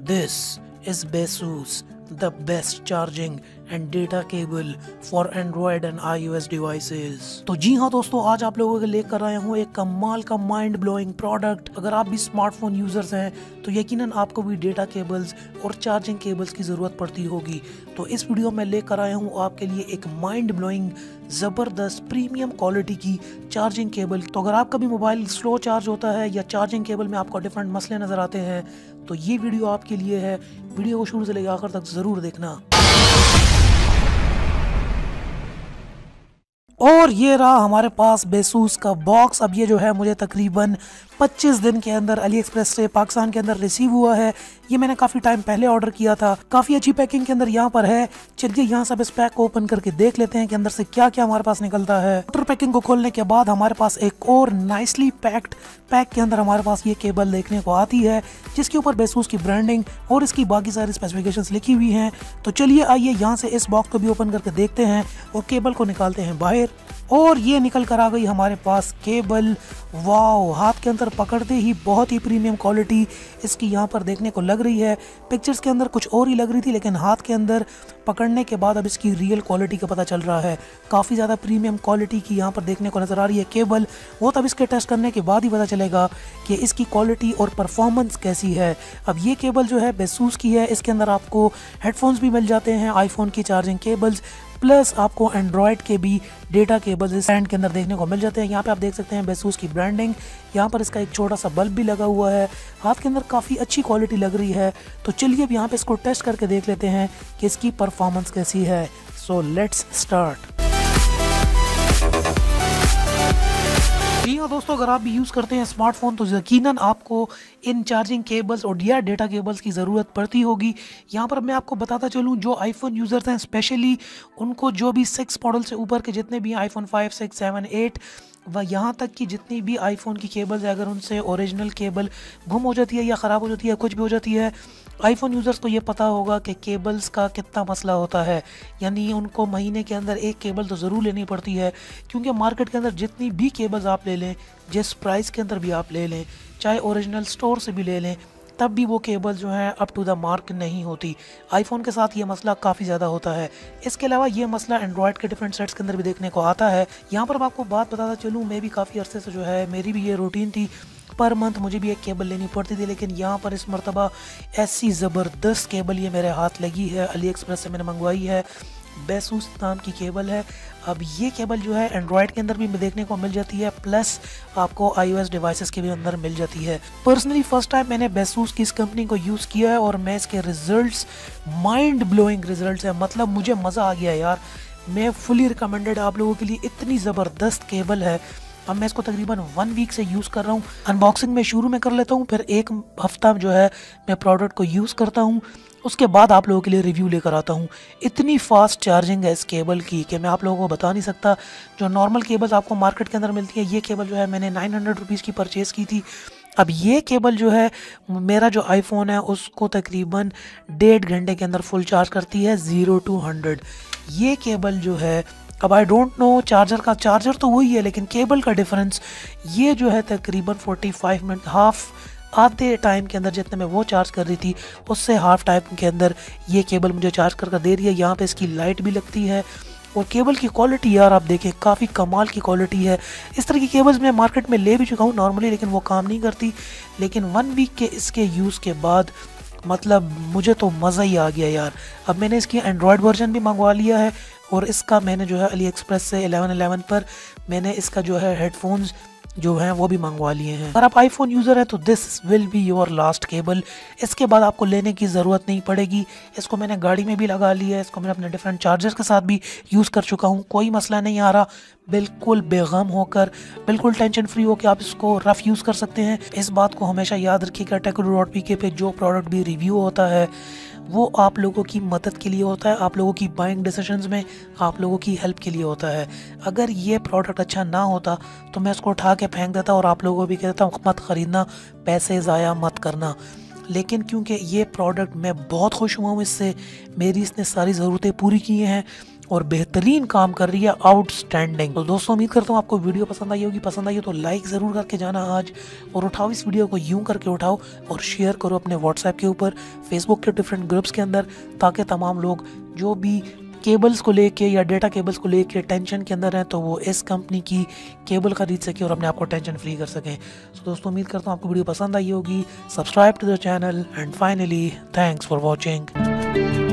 This is Besus, the best charging and data cable for Android and iOS devices। तो जी हाँ दोस्तों, आज आप लोगों के लेकर आया हूँ एक कमाल का माइंड ब्लोइंग प्रोडक्ट। अगर आप भी स्मार्टफोन यूजर्स हैं तो यकीनन आपको भी डेटा केबल्स और चार्जिंग केबल्स की ज़रूरत पड़ती होगी। तो इस वीडियो में लेकर आया हूँ आपके लिए एक माइंड ब्लोइंग ज़बरदस्त प्रीमियम क्वालिटी की चार्जिंग केबल। तो अगर आपका भी मोबाइल स्लो चार्ज होता है या चार्जिंग केबल में आपको डिफरेंट मसले नज़र आते हैं तो ये वीडियो आपके लिए है। वीडियो को शुरू से लेकर आखिर तक ज़रूर देखना। और ये रहा हमारे पास बेसूस का बॉक्स। अब ये जो है मुझे तकरीबन 25 दिन के अंदर अली एक्सप्रेस से पाकिस्तान के अंदर रिसीव हुआ है। ये मैंने काफ़ी टाइम पहले ऑर्डर किया था। काफ़ी अच्छी पैकिंग के अंदर यहाँ पर है। चलिए यहाँ सब इस पैक को ओपन करके देख लेते हैं कि अंदर से क्या क्या हमारे पास निकलता है। आउटर पैकिंग को खोलने के बाद हमारे पास एक और नाइसली पैक्ड पैक के अंदर हमारे पास ये केबल देखने को आती है जिसके ऊपर बेसूस की ब्रांडिंग और इसकी बाकी सारी स्पेसिफिकेशंस लिखी हुई हैं। तो चलिए आइए यहाँ से इस बॉक्स को भी ओपन करके देखते हैं और केबल को निकालते हैं बाहर। और ये निकल कर आ गई हमारे पास केबल। वाओ, हाथ के अंदर पकड़ते ही बहुत ही प्रीमियम क्वालिटी इसकी यहाँ पर देखने को लग रही है। पिक्चर्स के अंदर कुछ और ही लग रही थी लेकिन हाथ के अंदर पकड़ने के बाद अब इसकी रियल क्वालिटी का पता चल रहा है। काफ़ी ज़्यादा प्रीमियम क्वालिटी की यहाँ पर देखने को नज़र आ रही है केबल। वो तब इसके टेस्ट करने के बाद ही पता चलेगा कि इसकी क्वालिटी और परफॉर्मेंस कैसी है। अब ये केबल जो है बेसूस की है। इसके अंदर आपको हेडफोन्स भी मिल जाते हैं, आईफोन की चार्जिंग केबल्स, प्लस आपको एंड्रॉयड के भी डेटा केबल्स इस स्टैंड के अंदर देखने को मिल जाते हैं। यहाँ पे आप देख सकते हैं बेसूस की ब्रांडिंग। यहाँ पर इसका एक छोटा सा बल्ब भी लगा हुआ है। हाथ के अंदर काफ़ी अच्छी क्वालिटी लग रही है। तो चलिए अब यहाँ पे इसको टेस्ट करके देख लेते हैं कि इसकी परफॉर्मेंस कैसी है। So let's start. जी हाँ दोस्तों, अगर आप भी यूज़ करते हैं स्मार्टफोन तो यकीनन आपको इन चार्जिंग केबल्स और या डेटा केबल्स की ज़रूरत पड़ती होगी। यहाँ पर मैं आपको बताता चलूँ, जो आईफोन यूज़र्स हैं स्पेशली उनको, जो भी 6 मॉडल से ऊपर के जितने भी आईफोन 5, 6, 7, 8 व यहाँ तक कि जितनी भी आईफोन की केबल्स है, अगर उनसे ओरिजिनल केबल गुम हो जाती है या ख़राब हो जाती है, कुछ भी हो जाती है, आईफोन यूज़र्स को ये पता होगा कि केबल्स का कितना मसला होता है। यानी उनको महीने के अंदर एक केबल तो ज़रूर लेनी पड़ती है, क्योंकि मार्केट के अंदर जितनी भी केबल्स आप ले लें, जिस प्राइस के अंदर भी आप ले लें, चाहे ओरिजिनल स्टोर से भी ले लें, तब भी वो केबल जो है अप टू द मार्क नहीं होती। आईफोन के साथ ये मसला काफ़ी ज़्यादा होता है। इसके अलावा ये मसला एंड्रॉयड के डिफरेंट सेट्स के अंदर भी देखने को आता है। यहाँ पर मैं आपको बात बताता चलूँ, मैं भी काफ़ी अरसे से जो है मेरी भी ये रूटीन थी, पर मंथ मुझे भी एक केबल लेनी पड़ती थी। लेकिन यहाँ पर इस मरतबा ऐसी ज़बरदस्त केबल ये मेरे हाथ लगी है, अली एक्सप्रेस से मैंने मंगवाई है। बेसूस नाम की केबल है। अब ये केबल जो है एंड्रॉयड के अंदर भी देखने को मिल जाती है, प्लस आपको iOS डिवाइसेस के भी अंदर मिल जाती है। पर्सनली फर्स्ट टाइम मैंने बेसूस की इस कंपनी को यूज़ किया है और मैं इसके रिजल्ट्स, माइंड ब्लोइंग रिजल्ट्स हैं। मतलब मुझे मज़ा आ गया यार। मैं फुली रिकमेंडेड आप लोगों के लिए, इतनी ज़बरदस्त केबल है। अब मैं इसको तकरीबन 1 वीक से यूज़ कर रहा हूँ। अनबॉक्सिंग में शुरू में कर लेता हूँ, फिर एक हफ्ता जो है मैं प्रोडक्ट को यूज़ करता हूँ, उसके बाद आप लोगों के लिए रिव्यू लेकर आता हूँ। इतनी फास्ट चार्जिंग है इस केबल की कि मैं आप लोगों को बता नहीं सकता। जो नॉर्मल केबल्स आपको मार्केट के अंदर मिलती है, ये केबल जो है मैंने 900 रुपीज़ की परचेज़ की थी। अब ये केबल जो है, मेरा जो आईफोन है उसको तकरीबन 1.5 घंटे के अंदर फुल चार्ज करती है 0 to 100। ये केबल जो है, अब आई डोंट नो चार्जर तो वही है लेकिन केबल का डिफरेंस, ये जो है तकरीबन 45 मिनट, आधे टाइम के अंदर जितने में वो चार्ज कर रही थी उससे हाफ टाइम के अंदर ये केबल मुझे चार्ज कर दे रही है। यहाँ पे इसकी लाइट भी लगती है और केबल की क्वालिटी यार आप देखें, काफ़ी कमाल की क्वालिटी है। इस तरह की केबल्स मैं मार्केट में ले भी चुका हूँ नॉर्मली, लेकिन वो काम नहीं करती। लेकिन 1 वीक के इसके यूज़ के बाद मतलब मुझे तो मज़ा ही आ गया यार। अब मैंने इसकी एंड्रॉयड वर्जन भी मंगवा लिया है और इसका मैंने जो है अली एक्सप्रेस से 1111 पर मैंने इसका जो है हेडफोन्स जो हैं वो भी मंगवा लिए हैं। अगर आप आईफोन यूज़र हैं तो this will be your last cable. इसके बाद आपको लेने की ज़रूरत नहीं पड़ेगी। इसको मैंने गाड़ी में भी लगा लिया है, इसको मैंने अपने डिफरेंट चार्जर्स के साथ भी यूज़ कर चुका हूँ। कोई मसला नहीं आ रहा। बिल्कुल बेगम होकर, बिल्कुल टेंशन फ्री होकर आप इसको रफ़ यूज़ कर सकते हैं। इस बात को हमेशा याद रखिएगा, टेकगुरु.pk पे जो प्रोडक्ट भी रिव्यू होता है वो आप लोगों की मदद के लिए होता है, आप लोगों की बाइंग डिसीजंस में आप लोगों की हेल्प के लिए होता है। अगर ये प्रोडक्ट अच्छा ना होता तो मैं इसको उठा के फेंक देता और आप लोगों को भी कहता हूँ मत ख़रीदना, पैसे ज़ाया मत करना। लेकिन क्योंकि ये प्रोडक्ट मैं बहुत खुश हुआ हूँ इससे, मेरी इसने सारी ज़रूरतें पूरी की हैं और बेहतरीन काम कर रही है, आउटस्टैंडिंग। तो दोस्तों उम्मीद करता हूँ आपको वीडियो पसंद आई होगी। पसंद आई हो तो लाइक ज़रूर करके जाना आज, और उठाओ इस वीडियो को यूं करके उठाओ और शेयर करो अपने व्हाट्सएप के ऊपर, फेसबुक के डिफरेंट ग्रुप्स के अंदर, ताकि तमाम लोग जो भी केबल्स को लेके या डेटा केबल्स को लेके टेंशन के अंदर हैं तो वो इस कंपनी की केबल खरीद सके और अपने आप को टेंशन फ्री कर सकें। तो दोस्तों उम्मीद करता हूँ आपको वीडियो पसंद आई होगी। Subscribe to the channel and finally thanks for watching.